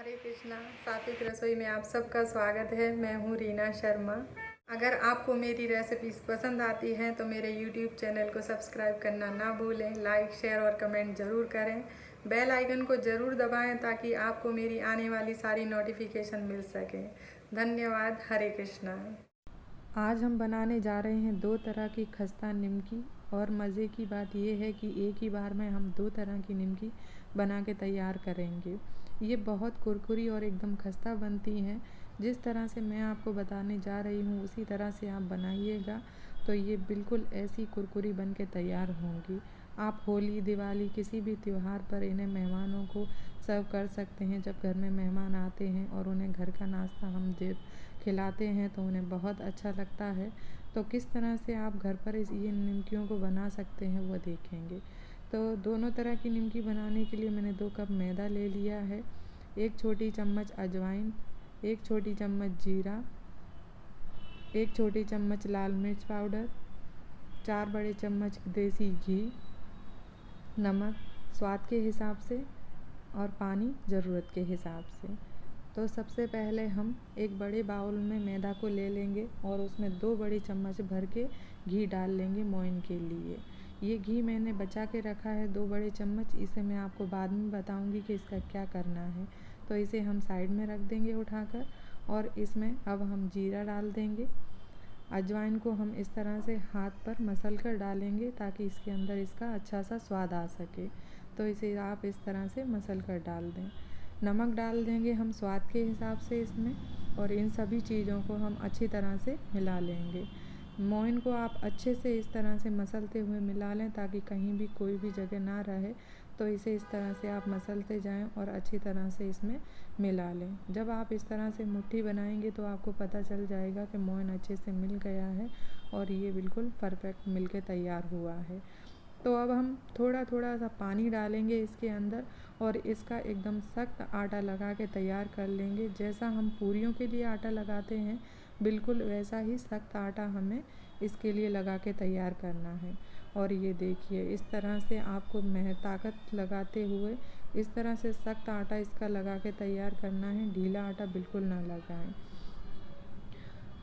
हरे कृष्णा। सात्विक रसोई में आप सबका स्वागत है। मैं हूँ रीना शर्मा। अगर आपको मेरी रेसिपीज़ पसंद आती हैं तो मेरे YouTube चैनल को सब्सक्राइब करना ना भूलें। लाइक, शेयर और कमेंट ज़रूर करें। बेल आइकन को ज़रूर दबाएं ताकि आपको मेरी आने वाली सारी नोटिफिकेशन मिल सके। धन्यवाद। हरे कृष्णा। आज हम बनाने जा रहे हैं 2 तरह की खस्ता निमकी। और मज़े की बात यह है कि एक ही बार में हम 2 तरह की निमकी बना के तैयार करेंगे। ये बहुत कुरकुरी और एकदम खस्ता बनती हैं। जिस तरह से मैं आपको बताने जा रही हूँ उसी तरह से आप बनाइएगा तो ये बिल्कुल ऐसी कुरकुरी बन के तैयार होंगी। आप होली, दिवाली, किसी भी त्यौहार पर इन्हें मेहमानों को सर्व कर सकते हैं। जब घर में मेहमान आते हैं और उन्हें घर का नाश्ता हम खिलाते हैं तो उन्हें बहुत अच्छा लगता है। तो किस तरह से आप घर पर ये निमकियों को बना सकते हैं वो देखेंगे। तो दोनों तरह की निमकी बनाने के लिए मैंने 2 कप मैदा ले लिया है, 1 छोटी चम्मच अजवाइन, 1 छोटी चम्मच जीरा, 1 छोटी चम्मच लाल मिर्च पाउडर, 4 बड़े चम्मच देसी घी, नमक स्वाद के हिसाब से और पानी ज़रूरत के हिसाब से। तो सबसे पहले हम एक बड़े बाउल में मैदा को ले लेंगे और उसमें 2 बड़ी चम्मच भर के घी डाल लेंगे मोइन के लिए। ये घी मैंने बचा के रखा है 2 बड़े चम्मच। इसे मैं आपको बाद में बताऊंगी कि इसका क्या करना है। तो इसे हम साइड में रख देंगे उठाकर और इसमें अब हम जीरा डाल देंगे। अजवाइन को हम इस तरह से हाथ पर मसल कर डालेंगे ताकि इसके अंदर इसका अच्छा सा स्वाद आ सके। तो इसे आप इस तरह से मसल कर डाल दें। नमक डाल देंगे हम स्वाद के हिसाब से इसमें और इन सभी चीज़ों को हम अच्छी तरह से मिला लेंगे। मोइन को आप अच्छे से इस तरह से मसलते हुए मिला लें ताकि कहीं भी कोई भी जगह ना रहे। तो इसे इस तरह से आप मसलते जाएं और अच्छी तरह से इसमें मिला लें। जब आप इस तरह से मुट्ठी बनाएंगे तो आपको पता चल जाएगा कि मोइन अच्छे से मिल गया है और ये बिल्कुल परफेक्ट मिल के तैयार हुआ है। तो अब हम थोड़ा थोड़ा सा पानी डालेंगे इसके अंदर और इसका एकदम सख्त आटा लगा के तैयार कर लेंगे। जैसा हम पूरियों के लिए आटा लगाते हैं बिल्कुल वैसा ही सख्त आटा हमें इसके लिए लगा के तैयार करना है। और ये देखिए इस तरह से आपको ताकत लगाते हुए इस तरह से सख्त आटा इसका लगा के तैयार करना है। ढीला आटा बिल्कुल ना लगाएं।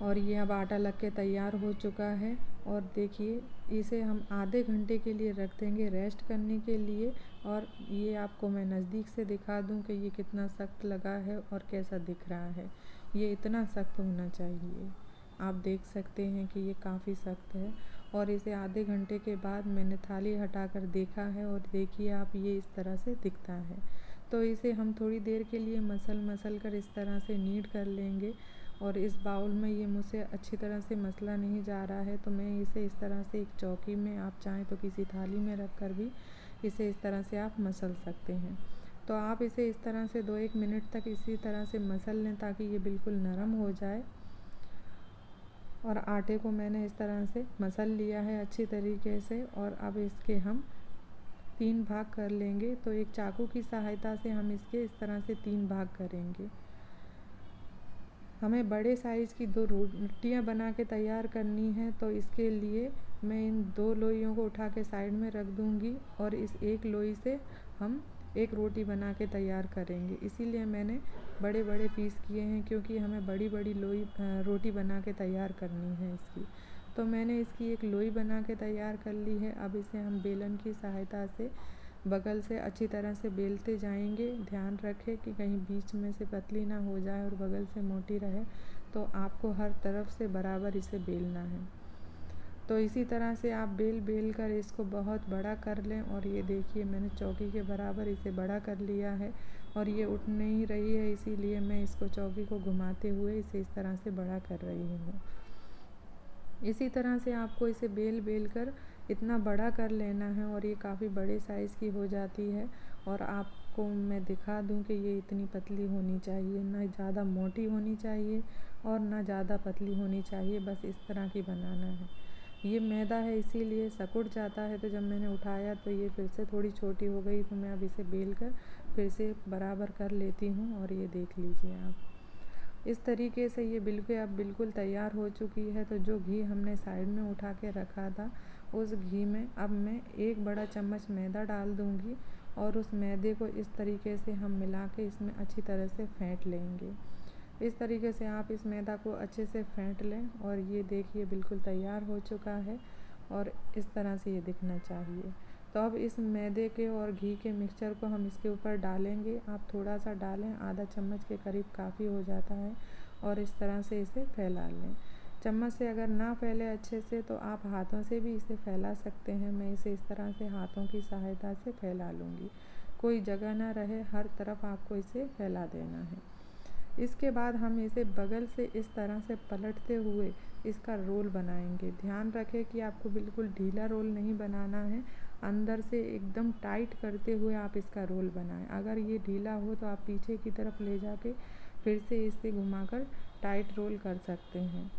और ये अब आटा लग के तैयार हो चुका है। और देखिए इसे हम आधे घंटे के लिए रख देंगे रेस्ट करने के लिए। और ये आपको मैं नज़दीक से दिखा दूं कि ये कितना सख्त लगा है और कैसा दिख रहा है। ये इतना सख्त होना चाहिए। आप देख सकते हैं कि ये काफ़ी सख्त है। और इसे आधे घंटे के बाद मैंने थाली हटाकर देखा है और देखिए आप ये इस तरह से दिखता है। तो इसे हम थोड़ी देर के लिए मसल कर इस तरह से नीड कर लेंगे। और इस बाउल में ये मुझसे अच्छी तरह से मसला नहीं जा रहा है तो मैं इसे इस तरह से एक चौकी में, आप चाहें तो किसी थाली में रख कर भी इसे इस तरह से आप मसल सकते हैं। तो आप इसे इस तरह से 2-1 मिनट तक इसी तरह से मसल लें ताकि ये बिल्कुल नरम हो जाए। और आटे को मैंने इस तरह से मसल लिया है अच्छी तरीके से। और अब इसके हम 3 भाग कर लेंगे। तो एक चाकू की सहायता से हम इसके इस तरह से 3 भाग करेंगे। हमें बड़े साइज़ की 2 रोटियां बना के तैयार करनी है। तो इसके लिए मैं इन 2 लोइयों को उठा के साइड में रख दूंगी और इस एक लोई से हम एक रोटी बना के तैयार करेंगे। इसीलिए मैंने बड़े बड़े पीस किए हैं क्योंकि हमें बड़ी बड़ी रोटी बना के तैयार करनी है इसकी। तो मैंने इसकी एक लोई बना के तैयार कर ली है। अब इसे हम बेलन की सहायता से बगल से अच्छी तरह से बेलते जाएंगे। ध्यान रखें कि कहीं बीच में से पतली ना हो जाए और बगल से मोटी रहे। तो आपको हर तरफ से बराबर इसे बेलना है। तो इसी तरह से आप बेल कर इसको बहुत बड़ा कर लें। और ये देखिए मैंने चौकी के बराबर इसे बड़ा कर लिया है और ये उठ नहीं रही है, इसीलिए मैं इसको चौकी को घुमाते हुए इसे इस तरह से बड़ा कर रही हूँ। इसी तरह से आपको इसे बेल कर इतना बड़ा कर लेना है और ये काफ़ी बड़े साइज़ की हो जाती है। और आपको मैं दिखा दूं कि ये इतनी पतली होनी चाहिए, ना ज़्यादा मोटी होनी चाहिए और ना ज़्यादा पतली होनी चाहिए, बस इस तरह की बनाना है। ये मैदा है इसीलिए सिकुड़ जाता है। तो जब मैंने उठाया तो ये फिर से थोड़ी छोटी हो गई। तो मैं अब इसे बेल कर फिर से बराबर कर लेती हूँ। और ये देख लीजिए आप इस तरीके से ये बिल्कुल तैयार हो चुकी है। तो जो घी हमने साइड में उठा के रखा था उस घी में अब मैं 1 बड़ा चम्मच मैदा डाल दूँगी और उस मैदे को इस तरीके से हम मिला के इसमें अच्छी तरह से फेंट लेंगे। इस तरीके से आप इस मैदा को अच्छे से फेंट लें और ये देखिए बिल्कुल तैयार हो चुका है और इस तरह से ये दिखना चाहिए। तो अब इस मैदे के और घी के मिक्सचर को हम इसके ऊपर डालेंगे। आप थोड़ा सा डालें, आधा चम्मच के करीब काफ़ी हो जाता है, और इस तरह से इसे फैला लें। चम्मच से अगर ना फैले अच्छे से तो आप हाथों से भी इसे फैला सकते हैं। मैं इसे इस तरह से हाथों की सहायता से फैला लूँगी, कोई जगह ना रहे, हर तरफ आपको इसे फैला देना है। इसके बाद हम इसे बगल से इस तरह से पलटते हुए इसका रोल बनाएंगे। ध्यान रखें कि आपको बिल्कुल ढीला रोल नहीं बनाना है, अंदर से एकदम टाइट करते हुए आप इसका रोल बनाएं। अगर ये ढीला हो तो आप पीछे की तरफ ले जाके फिर से इसे घुमाकर टाइट रोल कर सकते हैं।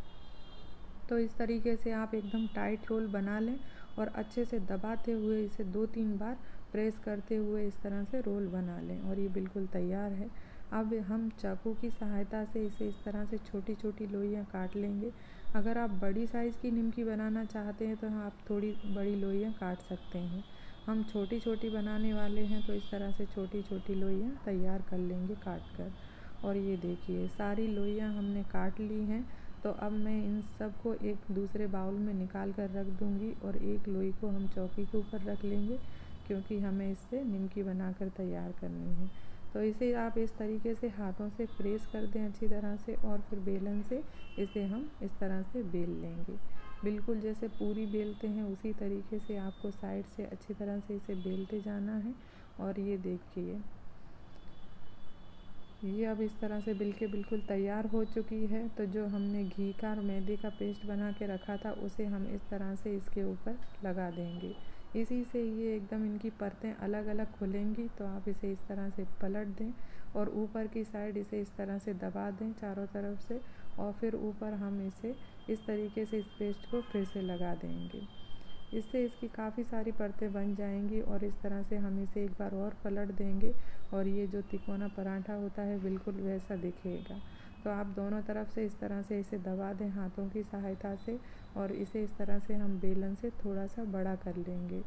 तो इस तरीके से आप एकदम टाइट रोल बना लें और अच्छे से दबाते हुए इसे 2-3 बार प्रेस करते हुए इस तरह से रोल बना लें, और ये बिल्कुल तैयार है। अब हम चाकू की सहायता से इसे इस तरह से छोटी छोटी लोइयाँ काट लेंगे। अगर आप बड़ी साइज़ की निमकी बनाना चाहते हैं तो आप थोड़ी बड़ी लोइयाँ काट सकते हैं। हम छोटी छोटी बनाने वाले हैं तो इस तरह से छोटी छोटी लोइयाँ तैयार कर लेंगे काट कर। और ये देखिए सारी लोइयाँ हमने काट ली हैं। तो अब मैं इन सब को एक दूसरे बाउल में निकाल कर रख दूँगी और एक लोई को हम चौकी के ऊपर रख लेंगे, क्योंकि हमें इससे निमकी बनाकर तैयार करनी है। तो इसे आप इस तरीके से हाथों से प्रेस कर दें अच्छी तरह से, और फिर बेलन से इसे हम इस तरह से बेल लेंगे। बिल्कुल जैसे पूरी बेलते हैं उसी तरीके से आपको साइड से अच्छी तरह से इसे बेलते जाना है। और ये देखिए ये अब इस तरह से बिल्कुल तैयार हो चुकी है। तो जो हमने घी का और मैदे का पेस्ट बना के रखा था उसे हम इस तरह से इसके ऊपर लगा देंगे। इसी से ये एकदम इनकी परतें अलग अलग खुलेंगी। तो आप इसे इस तरह से पलट दें और ऊपर की साइड इसे इस तरह से दबा दें चारों तरफ से, और फिर ऊपर हम इसे इस तरीके से इस पेस्ट को फिर से लगा देंगे। इससे इसकी काफ़ी सारी परतें बन जाएंगी और इस तरह से हम इसे एक बार और पलट देंगे और ये जो तिकोना पराठा होता है बिल्कुल वैसा दिखेगा। तो आप दोनों तरफ से इस तरह से इसे दबा दें हाथों की सहायता से, और इसे इस तरह से हम बेलन से थोड़ा सा बड़ा कर लेंगे।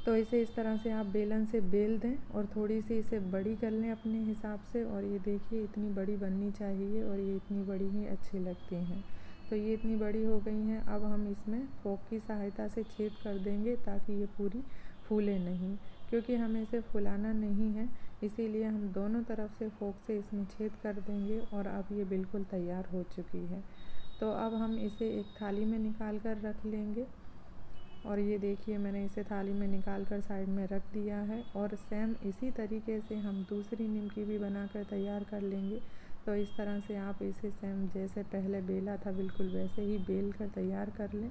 तो इसे इस तरह से आप बेलन से बेल दें और थोड़ी सी इसे बड़ी कर लें अपने हिसाब से। और ये देखिए इतनी बड़ी बननी चाहिए और ये इतनी बड़ी ही अच्छी लगती हैं। तो ये इतनी बड़ी हो गई हैं। अब हम इसमें फोक की सहायता से छेद कर देंगे ताकि ये पूरी फूले नहीं, क्योंकि हमें इसे फुलाना नहीं है, इसीलिए हम दोनों तरफ से फोक से इसमें छेद कर देंगे। और अब ये बिल्कुल तैयार हो चुकी है। तो अब हम इसे एक थाली में निकाल कर रख लेंगे। और ये देखिए मैंने इसे थाली में निकाल कर साइड में रख दिया है। और सेम इसी तरीके से हम दूसरी निमकी भी बनाकर तैयार कर लेंगे। तो इस तरह से आप इसे सेम जैसे पहले बेला था बिल्कुल वैसे ही बेल कर तैयार कर लें,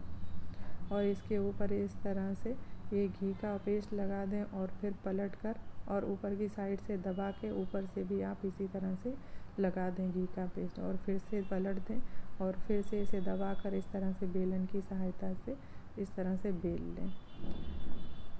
और इसके ऊपर इस तरह से ये घी का पेस्ट लगा दें और फिर पलट कर और ऊपर की साइड से दबा के ऊपर से भी आप इसी तरह से लगा दें घी का पेस्ट, और फिर से पलट दें और फिर से इसे दबा कर इस तरह से बेलन की सहायता से इस तरह से बेल लें।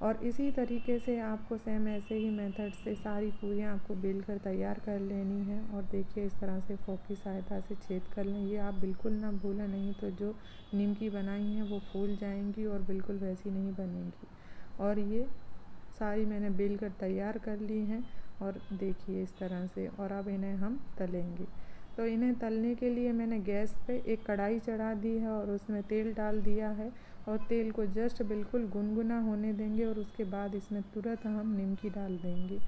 और इसी तरीके से आपको सेम ऐसे ही मेथड से सारी पूरियाँ आपको बेल कर तैयार कर लेनी है। और देखिए इस तरह से फोक की सहायता से छेद कर लें। ये आप बिल्कुल ना भूलें, नहीं तो जो निमकी बनाई हैं वो फूल जाएंगी और बिल्कुल वैसी नहीं बनेंगी। और ये सारी मैंने बेल कर तैयार कर ली हैं और देखिए इस तरह से। और अब इन्हें हम तलेंगे। तो इन्हें तलने के लिए मैंने गैस पे एक कढ़ाई चढ़ा दी है और उसमें तेल डाल दिया है, और तेल को जस्ट बिल्कुल गुनगुना होने देंगे और उसके बाद इसमें तुरंत हम निमकी डाल देंगे।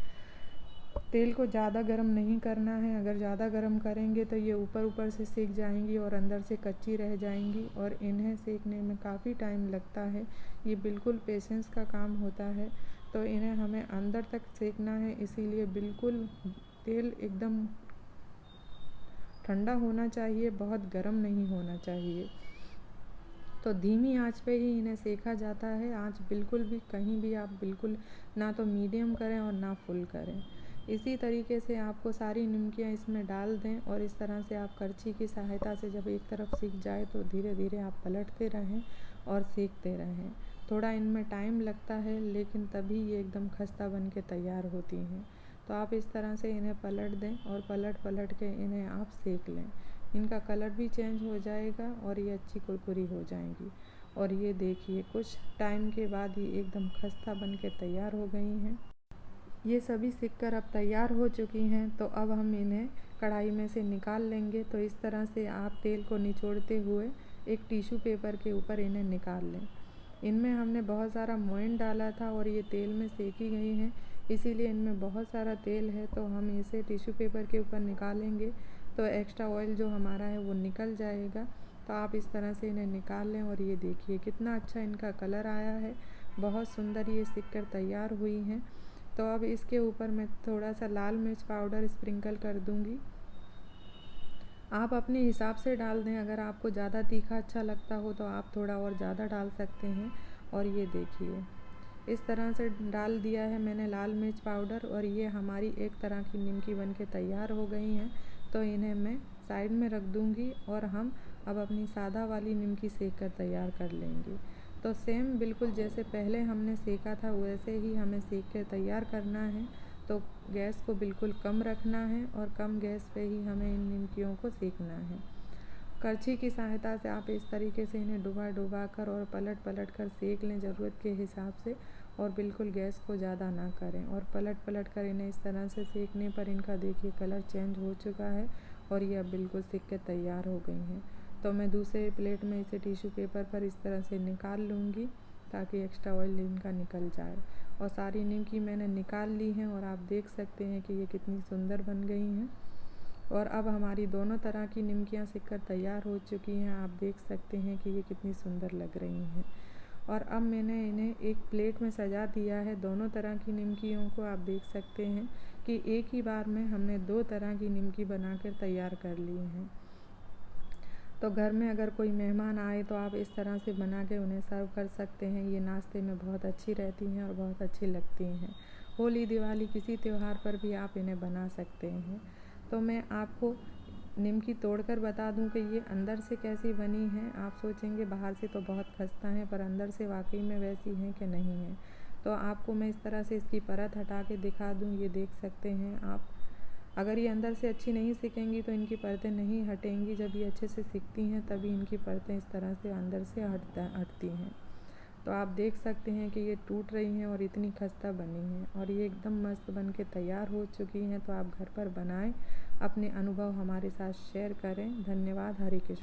तेल को ज़्यादा गर्म नहीं करना है, अगर ज़्यादा गर्म करेंगे तो ये ऊपर ऊपर से सेक जाएंगी और अंदर से कच्ची रह जाएंगी, और इन्हें सेकने में काफ़ी टाइम लगता है। ये बिल्कुल पेशेंस का काम होता है। तो इन्हें हमें अंदर तक सेकना है, इसीलिए बिल्कुल तेल एकदम ठंडा होना चाहिए, बहुत गर्म नहीं होना चाहिए। तो धीमी आंच पे ही इन्हें सेका जाता है। आंच बिल्कुल भी कहीं भी आप बिल्कुल ना तो मीडियम करें और ना फुल करें। इसी तरीके से आपको सारी निमकियाँ इसमें डाल दें और इस तरह से आप करछी की सहायता से जब एक तरफ सीख जाए तो धीरे धीरे आप पलटते रहें और सेकते रहें। थोड़ा इनमें टाइम लगता है लेकिन तभी ये एकदम खस्ता बन के तैयार होती हैं। तो आप इस तरह से इन्हें पलट दें और पलट पलट के इन्हें आप सेक लें। इनका कलर भी चेंज हो जाएगा और ये अच्छी कुरकुरी हो जाएंगी। और ये देखिए कुछ टाइम के बाद ये एकदम खस्ता बन के तैयार हो गई हैं। ये सभी सिककर अब तैयार हो चुकी हैं, तो अब हम इन्हें कढ़ाई में से निकाल लेंगे। तो इस तरह से आप तेल को निचोड़ते हुए एक टिश्यू पेपर के ऊपर इन्हें निकाल लें। इनमें हमने बहुत सारा मोइन डाला था और ये तेल में सेकी गई हैं, इसीलिए इनमें बहुत सारा तेल है। तो हम इसे टिश्यू पेपर के ऊपर निकालेंगे तो एक्स्ट्रा ऑयल जो हमारा है वो निकल जाएगा। तो आप इस तरह से इन्हें निकाल लें और ये देखिए कितना अच्छा इनका कलर आया है, बहुत सुंदर ये सिककर तैयार हुई हैं। तो अब इसके ऊपर मैं थोड़ा सा लाल मिर्च पाउडर स्प्रिंकल कर दूंगी। आप अपने हिसाब से डाल दें, अगर आपको ज़्यादा तीखा अच्छा लगता हो तो आप थोड़ा और ज़्यादा डाल सकते हैं। और ये देखिए इस तरह से डाल दिया है मैंने लाल मिर्च पाउडर, और ये हमारी एक तरह की निमकी बन के तैयार हो गई हैं। तो इन्हें मैं साइड में रख दूँगी और हम अब अपनी सादा वाली निमकी सेक कर तैयार कर लेंगे। तो सेम बिल्कुल जैसे पहले हमने सेका था वैसे ही हमें सेक कर तैयार करना है। तो गैस को बिल्कुल कम रखना है और कम गैस पे ही हमें इन निमकियों को सेकना है। करछी की सहायता से आप इस तरीके से इन्हें डुबा डुबा कर और पलट पलट कर सेक लें ज़रूरत के हिसाब से, और बिल्कुल गैस को ज़्यादा ना करें। और पलट पलट कर इन्हें इस तरह से सेकने पर इनका देखिए कलर चेंज हो चुका है और ये अब बिल्कुल सिक के तैयार हो गई हैं। तो मैं दूसरे प्लेट में इसे टिश्यू पेपर पर इस तरह से निकाल लूँगी ताकि एक्स्ट्रा ऑयल इनका निकल जाए। और सारी निमकी मैंने निकाल ली हैं और आप देख सकते हैं कि ये कितनी सुंदर बन गई हैं। और अब हमारी दोनों तरह की निमकियाँ सिककर तैयार हो चुकी हैं, आप देख सकते हैं कि ये कितनी सुंदर लग रही हैं। और अब मैंने इन्हें एक प्लेट में सजा दिया है। दोनों तरह की निमकियों को आप देख सकते हैं कि एक ही बार में हमने 2 तरह की निमकी बनाकर तैयार कर ली हैं। तो घर में अगर कोई मेहमान आए तो आप इस तरह से बना के उन्हें सर्व कर सकते हैं। ये नाश्ते में बहुत अच्छी रहती हैं और बहुत अच्छी लगती हैं। होली दिवाली किसी त्यौहार पर भी आप इन्हें बना सकते हैं। तो मैं आपको निमकी तोड़कर बता दूं कि ये अंदर से कैसी बनी है। आप सोचेंगे बाहर से तो बहुत खस्ता है, पर अंदर से वाकई में वैसी हैं कि नहीं है। तो आपको मैं इस तरह से इसकी परत हटा के दिखा दूं, ये देख सकते हैं आप। अगर ये अंदर से अच्छी नहीं सिकेंगी तो इनकी परतें नहीं हटेंगी। जब ये अच्छे से सिकती हैं तभी इनकी परतें इस तरह से अंदर से हटती हैं। तो आप देख सकते हैं कि ये टूट रही हैं और इतनी खस्ता बनी हैं और ये एकदम मस्त बन के तैयार हो चुकी हैं। तो आप घर पर बनाएं, अपने अनुभव हमारे साथ शेयर करें। धन्यवाद। हरे कृष्ण।